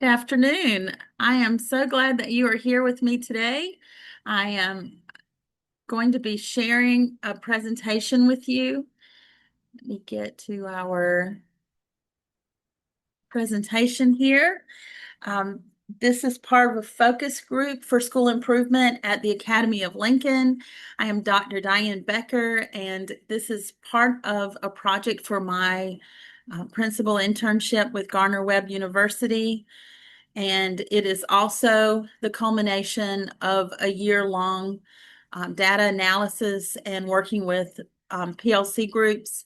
Good afternoon. I am so glad that you are here with me today. I am going to be sharing a presentation with you. Let me get to our presentation here. Um, this is part of a focus group for school improvement at the Academy of Lincoln. I am Dr. Diane Becker, and this is part of a project for my principal internship with Gardner-Webb University. And it is also the culmination of a year-long data analysis and working with PLC groups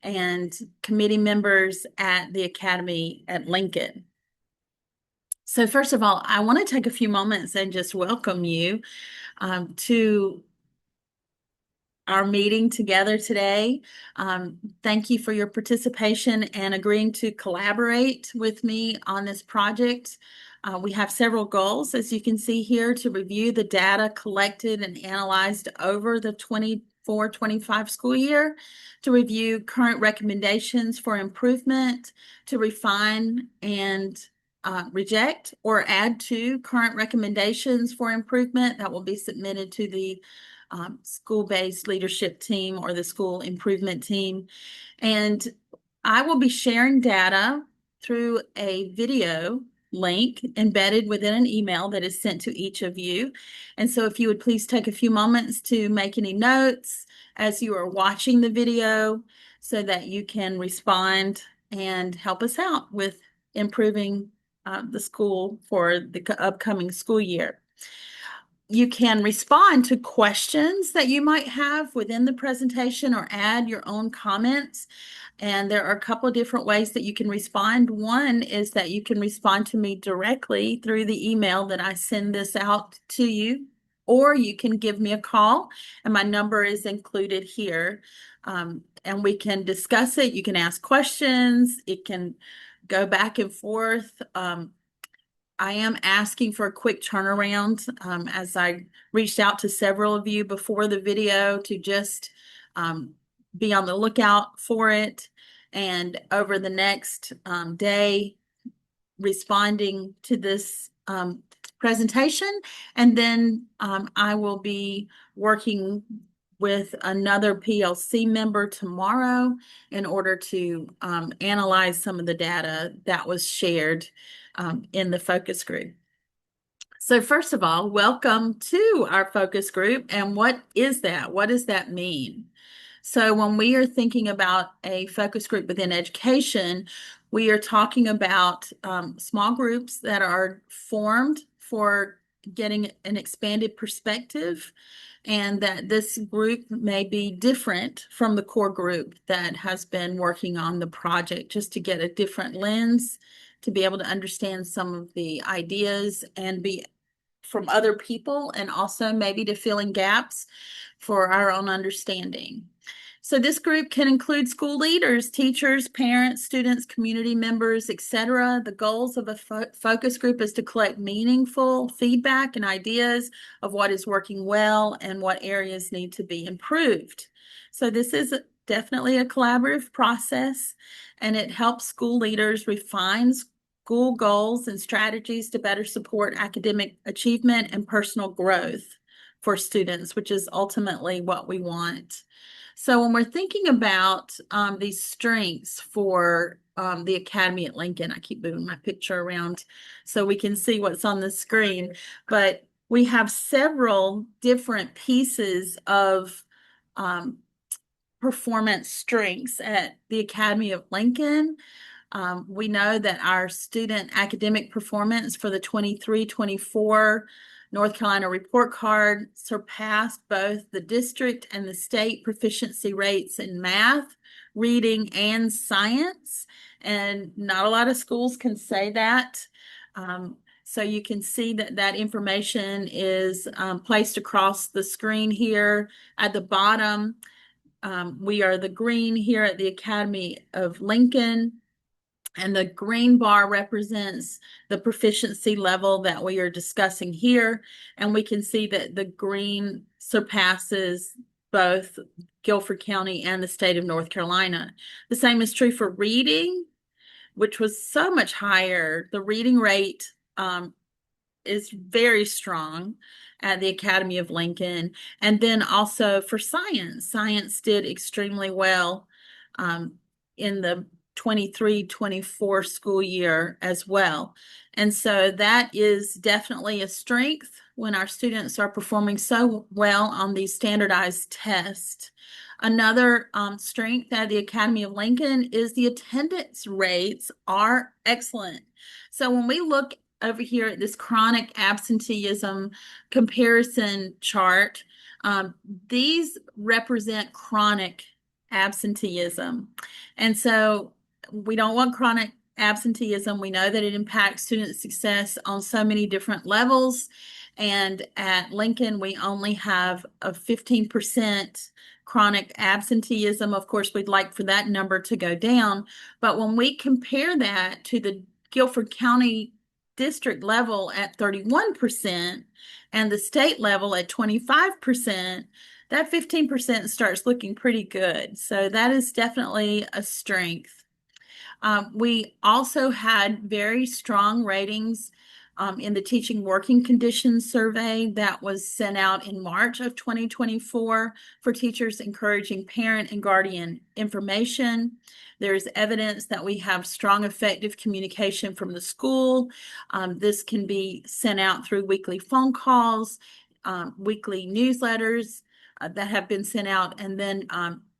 and committee members at the Academy at Lincoln. So first of all, I want to take a few moments and just welcome you to our meeting together today. Thank you for your participation and agreeing to collaborate with me on this project. We have several goals, as you can see here, to review the data collected and analyzed over the 24-25 school year, to review current recommendations for improvement, to refine and reject or add to current recommendations for improvement that will be submitted to the school-based leadership team or the school improvement team. And I will be sharing data through a video link embedded within an email that is sent to each of you. And so if you would please take a few moments to make any notes as you are watching the video so that you can respond and help us out with improving the school for the upcoming school year. You can respond to questions that you might have within the presentation or add your own comments. And there are a couple of different ways that you can respond. One is that you can respond to me directly through the email that I send this out to you, or you can give me a call, and my number is included here. And we can discuss it. You can ask questions. It can go back and forth. I am asking for a quick turnaround as I reached out to several of you before the video to just be on the lookout for it. And over the next day, responding to this presentation. And then I will be working with another PLC member tomorrow in order to analyze some of the data that was shared in the focus group. So first of all, welcome to our focus group. And what is that? What does that mean? So when we are thinking about a focus group within education, we are talking about small groups that are formed for getting an expanded perspective, and that this group may be different from the core group that has been working on the project, just to get a different lens, to be able to understand some of the ideas and be from other people, and also maybe to fill in gaps for our own understanding. So this group can include school leaders, teachers, parents, students, community members, etc. The goals of a focus group is to collect meaningful feedback and ideas of what is working well and what areas need to be improved. So this is definitely a collaborative process, and it helps school leaders refine school goals and strategies to better support academic achievement and personal growth for students, which is ultimately what we want. So when we're thinking about these strengths for the Academy at Lincoln, I keep moving my picture around so we can see what's on the screen, but we have several different pieces of performance strengths at the Academy of Lincoln. We know that our student academic performance for the 23-24 North Carolina report card surpassed both the district and the state proficiency rates in math, reading, and science. And not a lot of schools can say that. So you can see that that information is placed across the screen here. At the bottom, we are the green here at the Academy of Lincoln. And the green bar represents the proficiency level that we are discussing here. And we can see that the green surpasses both Guilford County and the state of North Carolina. The same is true for reading. which was so much higher. The reading rate is very strong at the Academy of Lincoln. And then also for science, science did extremely well um, in the 23-24 school year as well. And so that is definitely a strength when our students are performing so well on these standardized tests. Another strength at the Academy of Lincoln is the attendance rates are excellent. So when we look over here at this chronic absenteeism comparison chart, um, these represent chronic absenteeism. And so we don't want chronic absenteeism. We know that it impacts student success on so many different levels. And at Lincoln, we only have a 15% chronic absenteeism. Of course, we'd like for that number to go down. But when we compare that to the Guilford County district level at 31% and the state level at 25%, that 15% starts looking pretty good. So that is definitely a strength. We also had very strong ratings in the teaching working conditions survey that was sent out in March of 2024 for teachers encouraging parent and guardian information. There's evidence that we have strong, effective communication from the school. This can be sent out through weekly phone calls, weekly newsletters that have been sent out, and then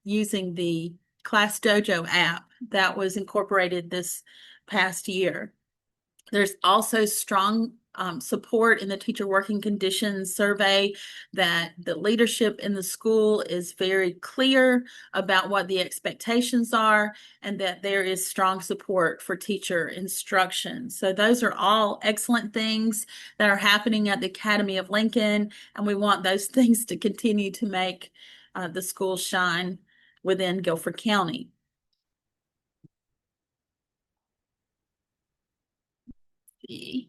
using the Class Dojo app that was incorporated this past year. There's also strong support in the teacher working conditions survey that the leadership in the school is very clear about what the expectations are and that there is strong support for teacher instruction. So those are all excellent things that are happening at the Academy of Lincoln, and we want those things to continue to make the school shine within Guilford County. The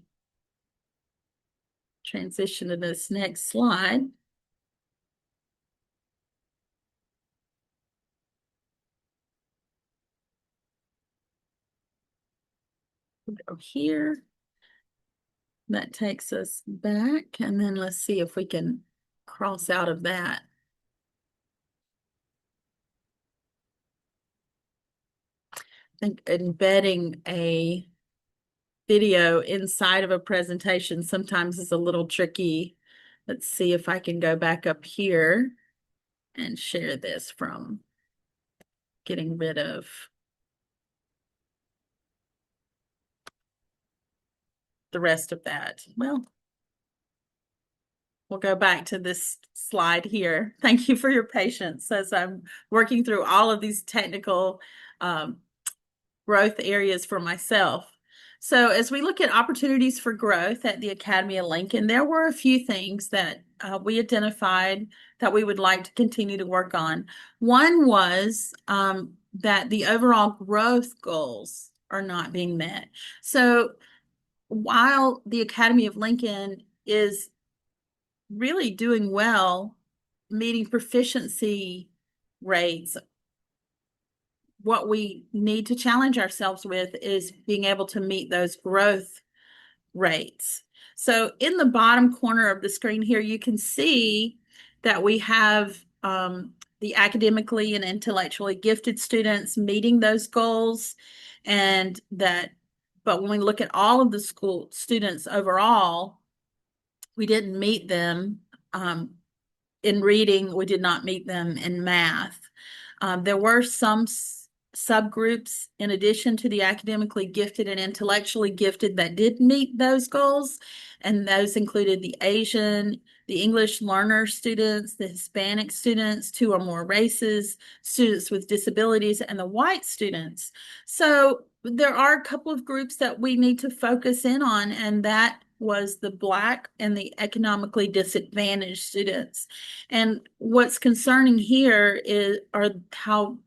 transition to this next slide. We'll go here. That takes us back, and then let's see if we can cross out of that. I think embedding a video inside of a presentation sometimes is a little tricky. Let's see if I can go back up here and share this from getting rid of the rest of that. Well, we'll go back to this slide here. Thank you for your patience as I'm working through all of these technical growth areas for myself. So as we look at opportunities for growth at the Academy of Lincoln, there were a few things that we identified that we would like to continue to work on. One was that the overall growth goals are not being met. So while the Academy of Lincoln is really doing well, meeting proficiency rates, what we need to challenge ourselves with is being able to meet those growth rates. So in the bottom corner of the screen here, you can see that we have the academically and intellectually gifted students meeting those goals, and that, but when we look at all of the school students overall, we didn't meet them in reading, we did not meet them in math. There were some subgroups in addition to the academically gifted and intellectually gifted that did meet those goals, and those included the Asian, the English learner students, the Hispanic students, two or more races, students with disabilities, and the white students. So there are a couple of groups that we need to focus in on, and that was the Black and the economically disadvantaged students. And what's concerning here is how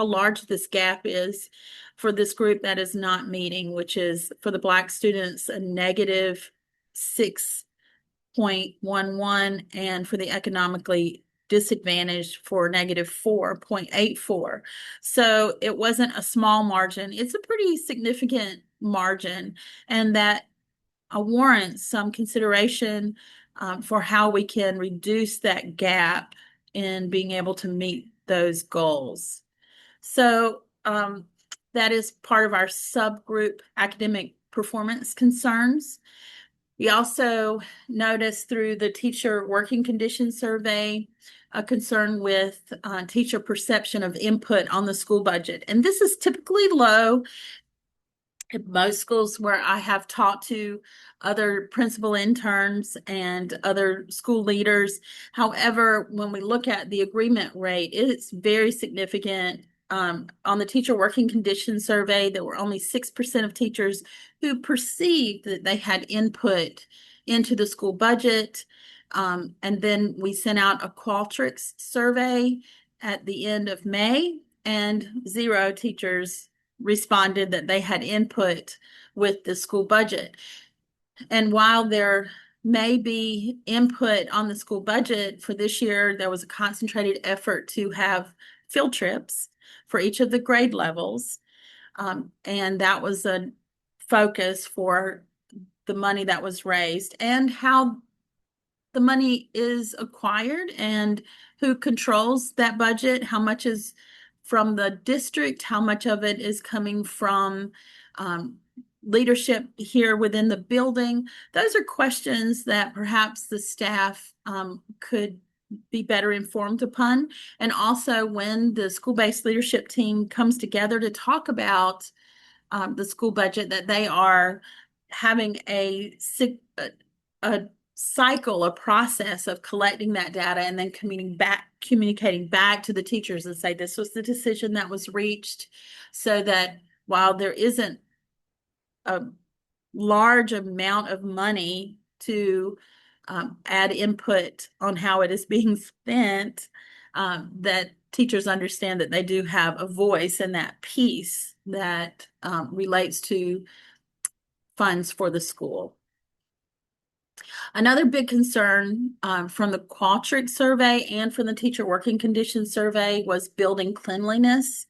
large this gap is for this group that is not meeting, which is for the Black students a negative 6.11, and for the economically disadvantaged for negative 4.84. So it wasn't a small margin. It's a pretty significant margin, and that warrants some consideration for how we can reduce that gap in being able to meet those goals. So that is part of our subgroup academic performance concerns. We also noticed through the teacher working conditions survey a concern with teacher perception of input on the school budget. And this is typically low at most schools where I have talked to other principal interns and other school leaders. However, when we look at the agreement rate, it's very significant. On the teacher working conditions survey, there were only 6% of teachers who perceived that they had input into the school budget. And then we sent out a Qualtrics survey at the end of May, and 0 teachers responded that they had input with the school budget. And while there may be input on the school budget for this year, there was a concentrated effort to have field trips for each of the grade levels. And that was a focus for the money that was raised, and how the money is acquired and who controls that budget, how much is from the district, how much of it is coming from leadership here within the building. Those are questions that perhaps the staff could be better informed upon. And also when the school-based leadership team comes together to talk about the school budget, that they are having a cycle, a process of collecting that data and then communicating back to the teachers and say, this was the decision that was reached, so that while there isn't a large amount of money to add input on how it is being spent, that teachers understand that they do have a voice in that piece that relates to funds for the school. Another big concern from the Qualtrics survey and from the teacher working conditions survey was building cleanliness.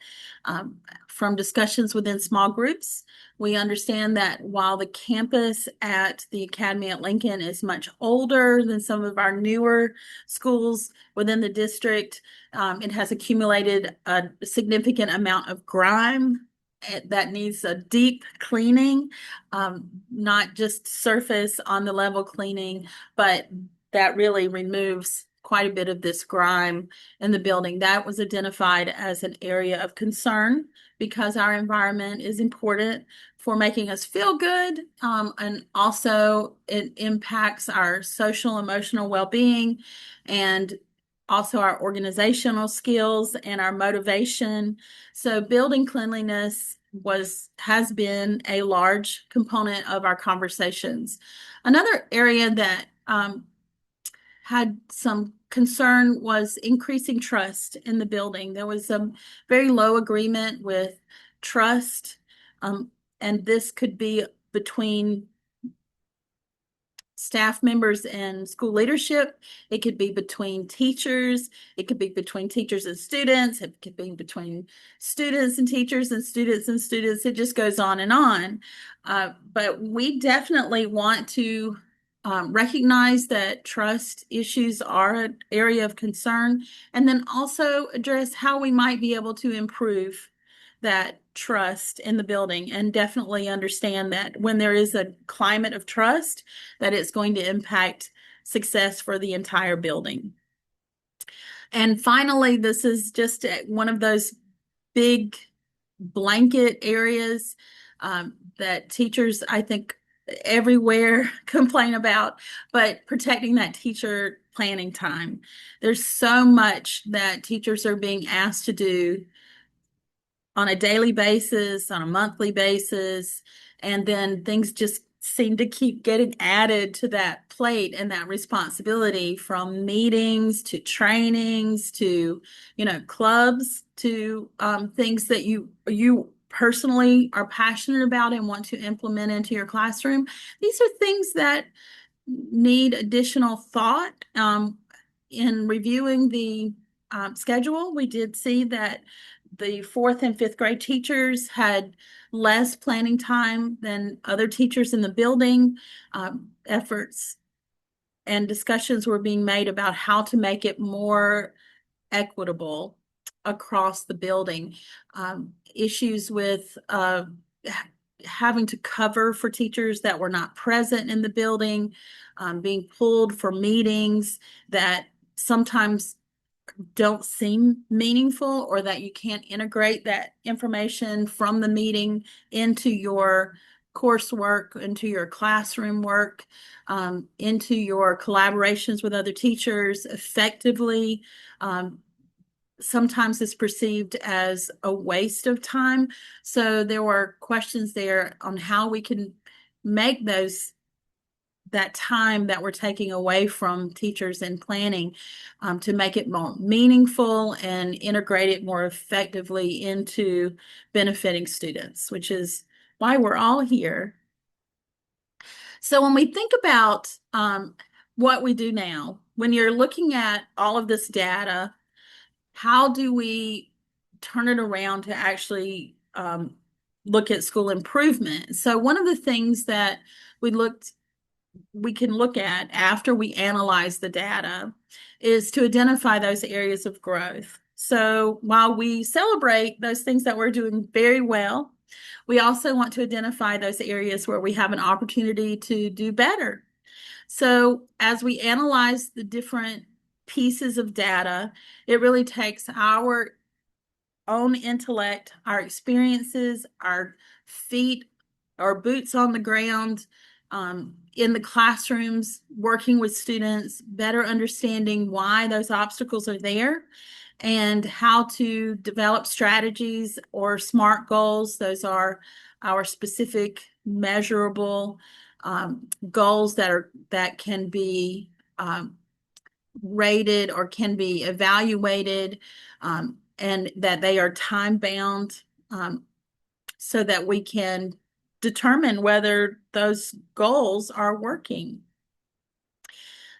From discussions within small groups, we understand that while the campus at the Academy at Lincoln is much older than some of our newer schools within the district, it has accumulated a significant amount of grime that needs a deep cleaning, not just surface on the level cleaning, but that really removes quite a bit of this grime in the building. That was identified as an area of concern because our environment is important for making us feel good, and also it impacts our social, emotional well-being, and also our organizational skills and our motivation. So building cleanliness has been a large component of our conversations. Another area that had some concern was increasing trust in the building. There was a very low agreement with trust, and this could be between staff members and school leadership. It could be between teachers. It could be between teachers and students. It could be between students and teachers and students and students. It just goes on and on. But we definitely want to recognize that trust issues are an area of concern, and then also address how we might be able to improve that trust in the building, and definitely understand that when there is a climate of trust, that it's going to impact success for the entire building. And finally, this is just one of those big blanket areas that teachers, I think, everywhere complain about, but protecting that teacher planning time. There's so much that teachers are being asked to do on a daily basis, on a monthly basis, and then things just seem to keep getting added to that plate and that responsibility, from meetings to trainings to, clubs to things that you personally are passionate about and want to implement into your classroom. These are things that need additional thought. in reviewing the schedule, we did see that the fourth and fifth grade teachers had less planning time than other teachers in the building. Efforts and discussions were being made about how to make it more equitable across the building. Issues with having to cover for teachers that were not present in the building, being pulled for meetings that sometimes don't seem meaningful, or that you can't integrate that information from the meeting into your coursework, into your classroom work, into your collaborations with other teachers effectively. Sometimes it's perceived as a waste of time. So there were questions there on how we can make that time that we're taking away from teachers in planning, to make it more meaningful and integrate it more effectively into benefiting students, which is why we're all here. So when we think about what we do now, when you're looking at all of this data, how do we turn it around to actually look at school improvement? So one of the things that we can look at after we analyze the data is to identify those areas of growth. So while we celebrate those things that we're doing very well, we also want to identify those areas where we have an opportunity to do better. So as we analyze the different pieces of data, it really takes our own intellect, our experiences, our feet, our boots on the ground, in the classrooms, working with students, better understanding why those obstacles are there, and how to develop strategies or SMART goals. Those are our specific, measurable goals that can be rated or can be evaluated, and that they are time bound, so that we can determine whether those goals are working.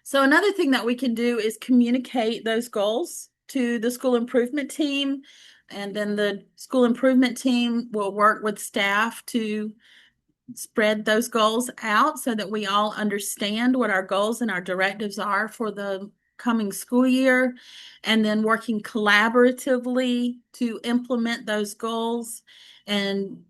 So another thing that we can do is communicate those goals to the school improvement team, and then the school improvement team will work with staff to spread those goals out so that we all understand what our goals and our directives are for the coming school year, and then working collaboratively to implement those goals and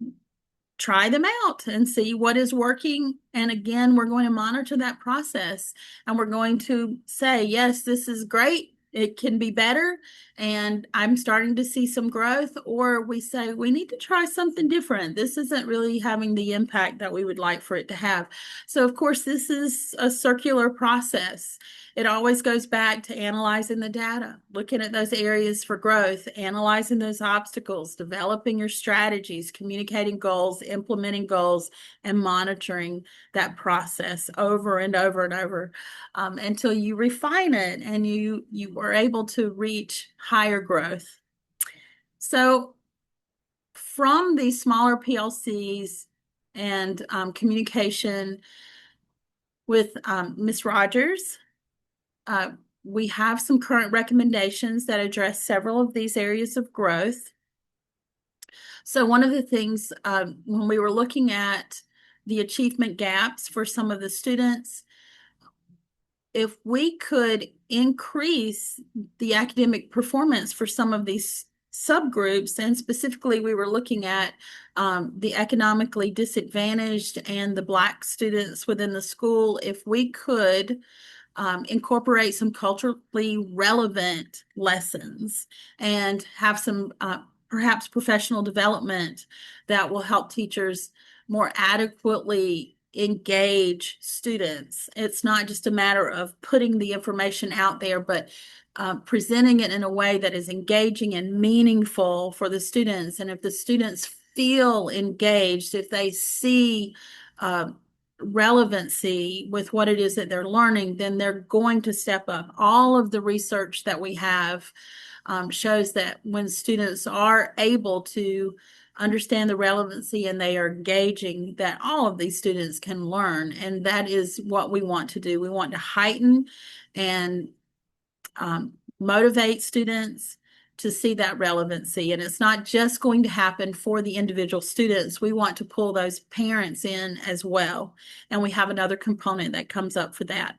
try them out and see what is working. And again, we're going to monitor that process, and we're going to say, yes, this is great. It can be better, and I'm starting to see some growth. Or we say, we need to try something different. This isn't really having the impact that we would like for it to have. So, of course, this is a circular process. It always goes back to analyzing the data, looking at those areas for growth, analyzing those obstacles, developing your strategies, communicating goals, implementing goals, and monitoring that process over and over and over, until you refine it and you are able to reach higher growth. So from these smaller PLCs and communication with Ms. Rogers, we have some current recommendations that address several of these areas of growth. So one of the things, when we were looking at the achievement gaps for some of the students, if we could increase the academic performance for some of these subgroups, and specifically we were looking at the economically disadvantaged and the Black students within the school, if we could incorporate some culturally relevant lessons and have some perhaps professional development that will help teachers more adequately engage students. It's not just a matter of putting the information out there, but presenting it in a way that is engaging and meaningful for the students. And if the students feel engaged, if they see relevancy with what it is that they're learning, then they're going to step up. All of the research that we have shows that when students are able to understand the relevancy and they are engaging, that all of these students can learn. And that is what we want to do. We want to heighten and motivate students to see that relevancy. And it's not just going to happen for the individual students. We want to pull those parents in as well. And we have another component that comes up for that.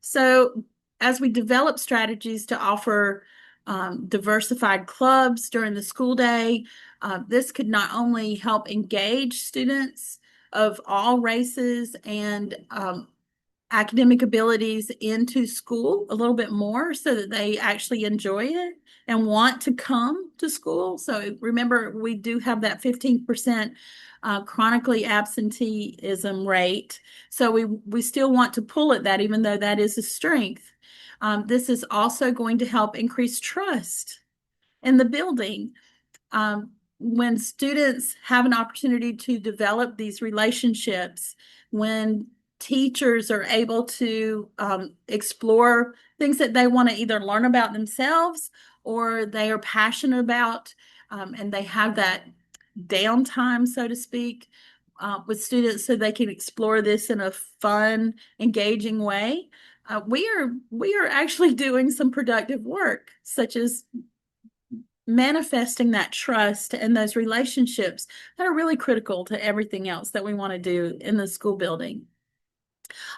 So as we develop strategies to offer diversified clubs during the school day, this could not only help engage students of all races and academic abilities into school a little bit more so that they actually enjoy it and want to come to school. So remember, we do have that 15% chronically absenteeism rate. So we still want to pull at that, even though that is a strength. This is also going to help increase trust in the building. When students have an opportunity to develop these relationships, when teachers are able to explore things that they want to either learn about themselves or they are passionate about, and they have that downtime, so to speak, with students so they can explore this in a fun, engaging way. We are actually doing some productive work, such as manifesting that trust and those relationships that are really critical to everything else that we want to do in the school building.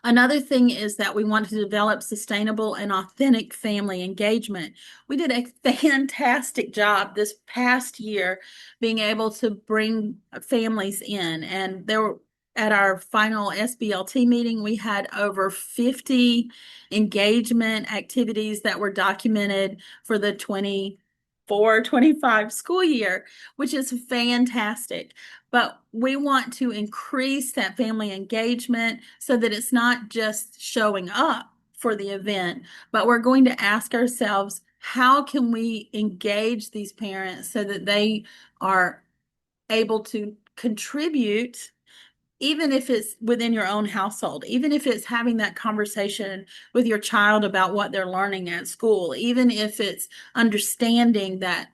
Another thing is that we want to develop sustainable and authentic family engagement. We did a fantastic job this past year being able to bring families in, and there were at our final SBLT meeting, we had over 50 engagement activities that were documented for the 24-25 school year, which is fantastic. But we want to increase that family engagement so that it's not just showing up for the event, but we're going to ask ourselves, how can we engage these parents so that they are able to contribute, even if it's within your own household, even if it's having that conversation with your child about what they're learning at school, even if it's understanding that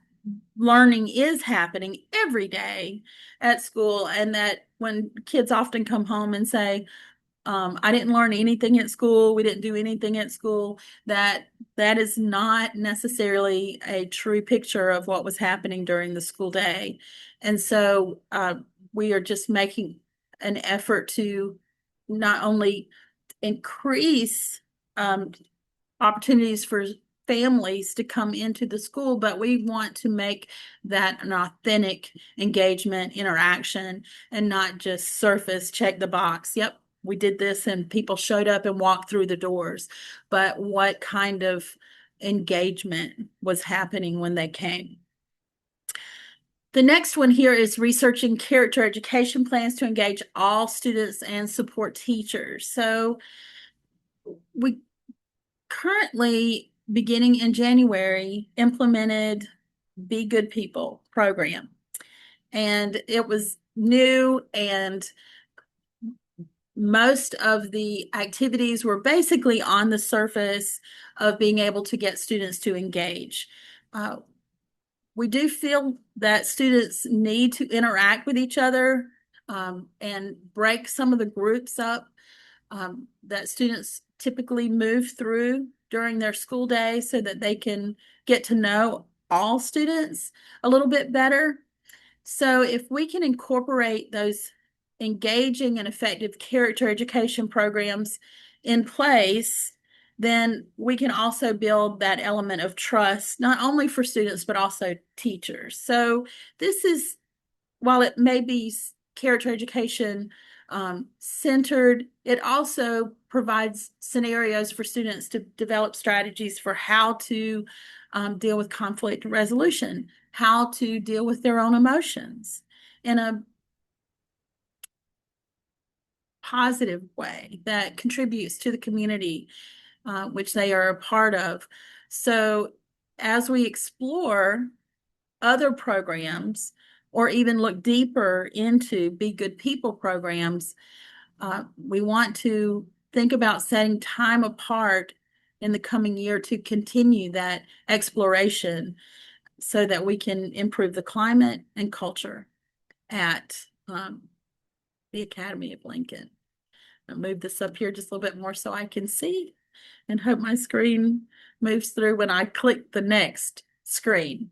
learning is happening every day at school, and that when kids often come home and say, I didn't learn anything at school, we didn't do anything at school, that is not necessarily a true picture of what was happening during the school day. And so we are just making an effort to not only increase opportunities for families to come into the school, but we want to make that an authentic engagement interaction and not just surface check the box. Yep, we did this and people showed up and walked through the doors. But what kind of engagement was happening when they came? The next one here is researching character education plans to engage all students and support teachers. So we currently, beginning in January, implemented Be Good People program. And it was new, and most of the activities were basically on the surface of being able to get students to engage. We do feel that students need to interact with each other and break some of the groups up that students typically move through during their school day so that they can get to know all students a little bit better. So if we can incorporate those engaging and effective character education programs in place, then we can also build that element of trust, not only for students, but also teachers. So this is, while it may be character education centered, it also provides scenarios for students to develop strategies for how to deal with conflict resolution, how to deal with their own emotions in a positive way that contributes to the community which they are a part of. So as we explore other programs or even look deeper into Be Good People programs, we want to think about setting time apart in the coming year to continue that exploration so that we can improve the climate and culture at the Academy of Lincoln. I'll move this up here just a little bit more so I can see. and hope my screen moves through when I click the next screen.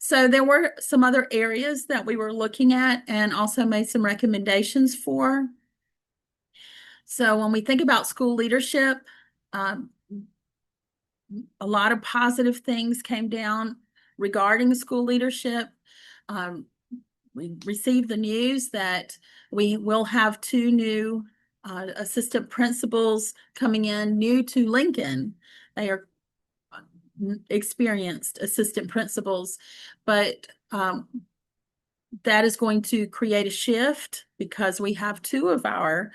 So there were some other areas that we were looking at and also made some recommendations for. So when we think about school leadership, um, a lot of positive things came down regarding school leadership. Um, we received the news that we will have two new assistant principals coming in new to Lincoln. They are experienced assistant principals, but that is going to create a shift because we have two of our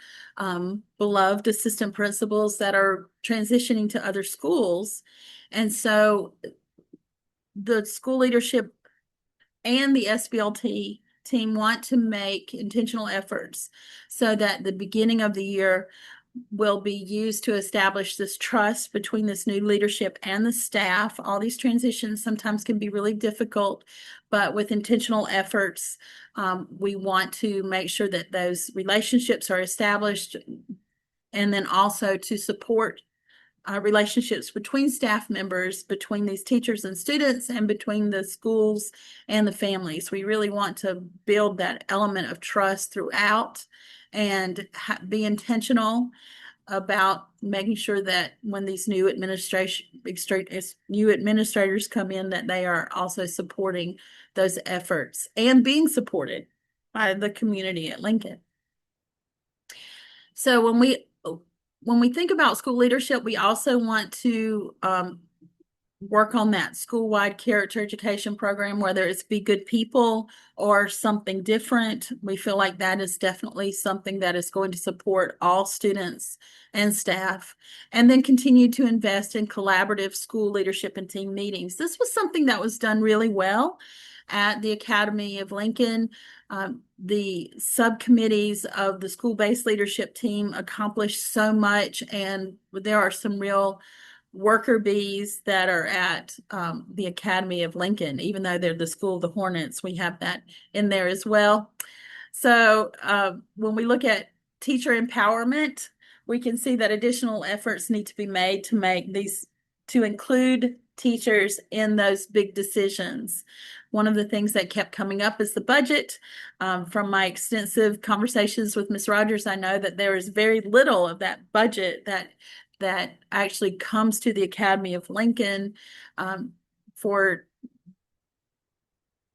beloved assistant principals that are transitioning to other schools. And so the school leadership and the SBLT team want to make intentional efforts so that the beginning of the year will be used to establish this trust between this new leadership and the staff. All these transitions sometimes can be really difficult, but with intentional efforts, we want to make sure that those relationships are established, and then also to support relationships between staff members, between these teachers and students, and between the schools and the families. We really want to build that element of trust throughout and be intentional about making sure that when these new administrators come in, that they are also supporting those efforts and being supported by the community at Lincoln. So when we think about school leadership, we also want to work on that school-wide character education program, whether it's Be Good People or something different. We feel like that is definitely something that is going to support all students and staff, and then continue to invest in collaborative school leadership and team meetings. This was something that was done really well at the Academy of Lincoln. The subcommittees of the school-based leadership team accomplished so much, and there are some real worker bees that are at the Academy of Lincoln. Even though they're the School of the Hornets, we have that in there as well. So when we look at teacher empowerment, we can see that additional efforts need to be made to make these, to include teachers in those big decisions. One of the things that kept coming up is the budget. From my extensive conversations with Ms. Rogers, I know that there is very little of that budget that actually comes to the Academy of Lincoln for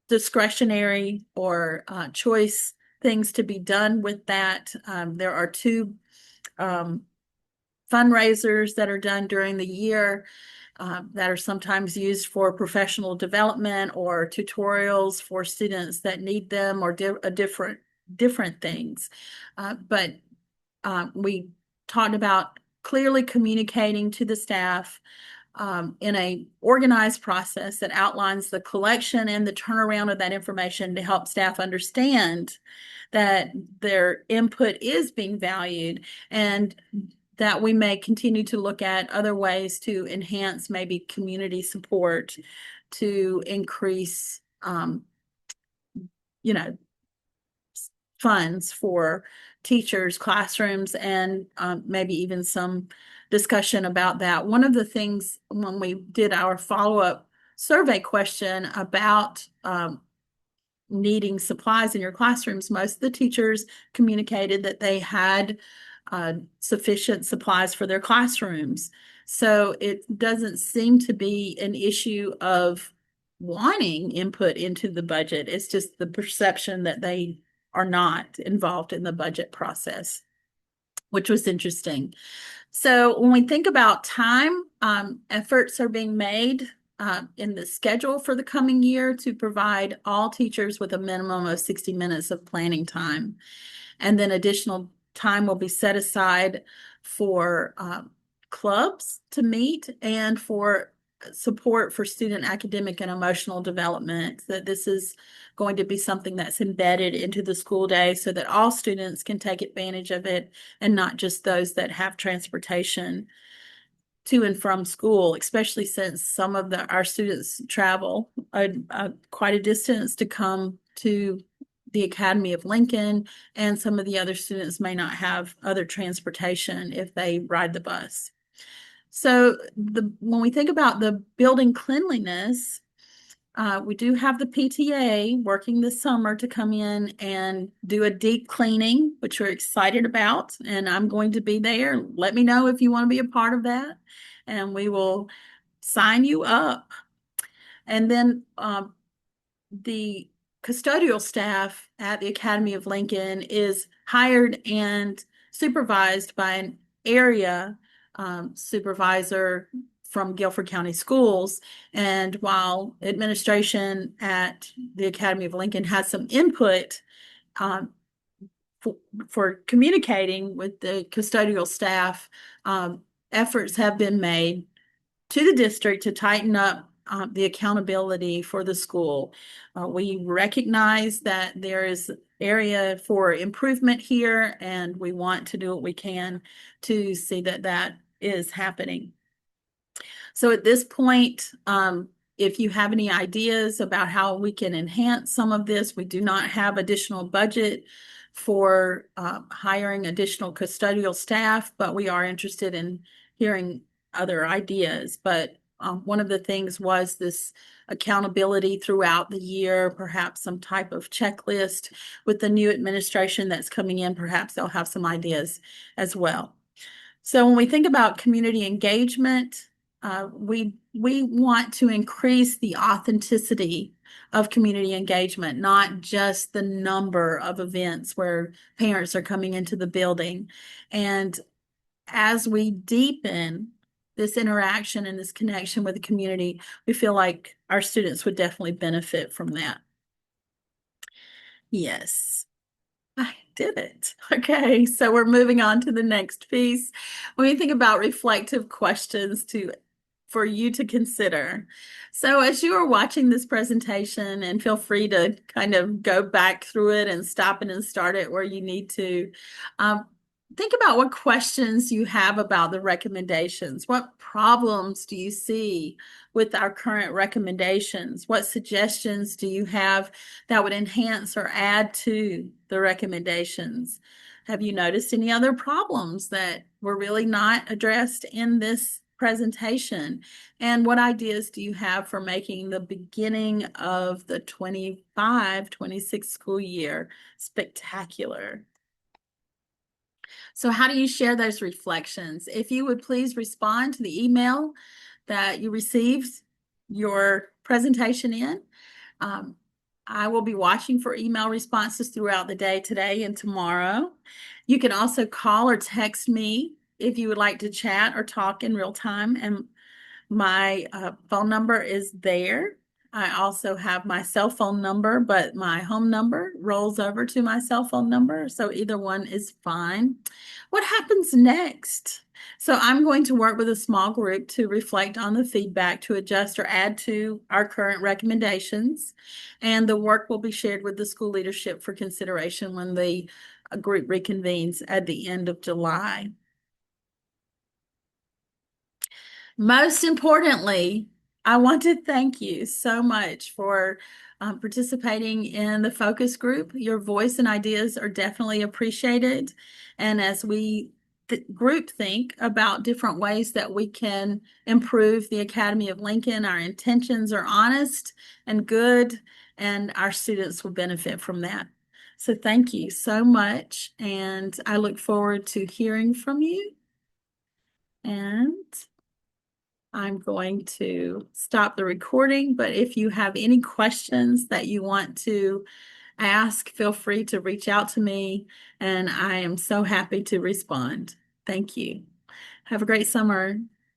discretionary or choice things to be done with that. There are two fundraisers that are done during the year that are sometimes used for professional development or tutorials for students that need them, or different things. But we talked about clearly communicating to the staff in a organized process that outlines the collection and the turnaround of that information to help staff understand that their input is being valued, and that we may continue to look at other ways to enhance maybe community support to increase, you know, funds for teachers, classrooms, and maybe even some discussion about that. One of the things when we did our follow-up survey question about needing supplies in your classrooms, most of the teachers communicated that they had sufficient supplies for their classrooms. So it doesn't seem to be an issue of wanting input into the budget. It's just the perception that they are not involved in the budget process, which was interesting. So when we think about time, efforts are being made in the schedule for the coming year to provide all teachers with a minimum of 60 minutes of planning time. And then additional time will be set aside for clubs to meet and for support for student academic and emotional development. That this is going to be something that's embedded into the school day so that all students can take advantage of it, and not just those that have transportation to and from school, especially since some of our students travel quite a distance to come to the Academy of Lincoln, and some of the other students may not have other transportation if they ride the bus. So when we think about the building cleanliness, we do have the PTA working this summer to come in and do a deep cleaning, which we're excited about. And I'm going to be there. Let me know if you want to be a part of that, and we will sign you up. And then the custodial staff at the Academy of Lincoln is hired and supervised by an area supervisor from Guilford County Schools. And while administration at the Academy of Lincoln has some input um, for, for communicating with the custodial staff, efforts have been made to the district to tighten up the accountability for the school. We recognize that there is area for improvement here, and we want to do what we can to see that that is happening. So at this point, if you have any ideas about how we can enhance some of this, we do not have additional budget for hiring additional custodial staff, but we are interested in hearing other ideas. But one of the things was this accountability throughout the year, perhaps some type of checklist with the new administration that's coming in. Perhaps they'll have some ideas as well. So when we think about community engagement, we want to increase the authenticity of community engagement, not just the number of events where parents are coming into the building. And as we deepen this interaction and this connection with the community, we feel like our students would definitely benefit from that. Yes. I did it. Okay, so we're moving on to the next piece. When you think about reflective questions for you to consider. So as you are watching this presentation, and feel free to kind of go back through it and stop it and start it where you need to, um, think about what questions you have about the recommendations. What problems do you see with our current recommendations? What suggestions do you have that would enhance or add to the recommendations? Have you noticed any other problems that were really not addressed in this presentation? And what ideas do you have for making the beginning of the 25-26 school year spectacular? So how do you share those reflections? If you would please respond to the email that you received your presentation in. Um, I will be watching for email responses throughout the day today and tomorrow. You can also call or text me if you would like to chat or talk in real time, and my phone number is there. I also have my cell phone number, but my home number rolls over to my cell phone number. So either one is fine. What happens next? So I'm going to work with a small group to reflect on the feedback to adjust or add to our current recommendations. And the work will be shared with the school leadership for consideration when the group reconvenes at the end of July. Most importantly, I want to thank you so much for participating in the focus group. Your voice and ideas are definitely appreciated. And as we group think about different ways that we can improve the Academy of Lincoln, our intentions are honest and good, and our students will benefit from that. So thank you so much. And I look forward to hearing from you. And I'm going to stop the recording, but if you have any questions that you want to ask, feel free to reach out to me, and I am so happy to respond. Thank you. Have a great summer.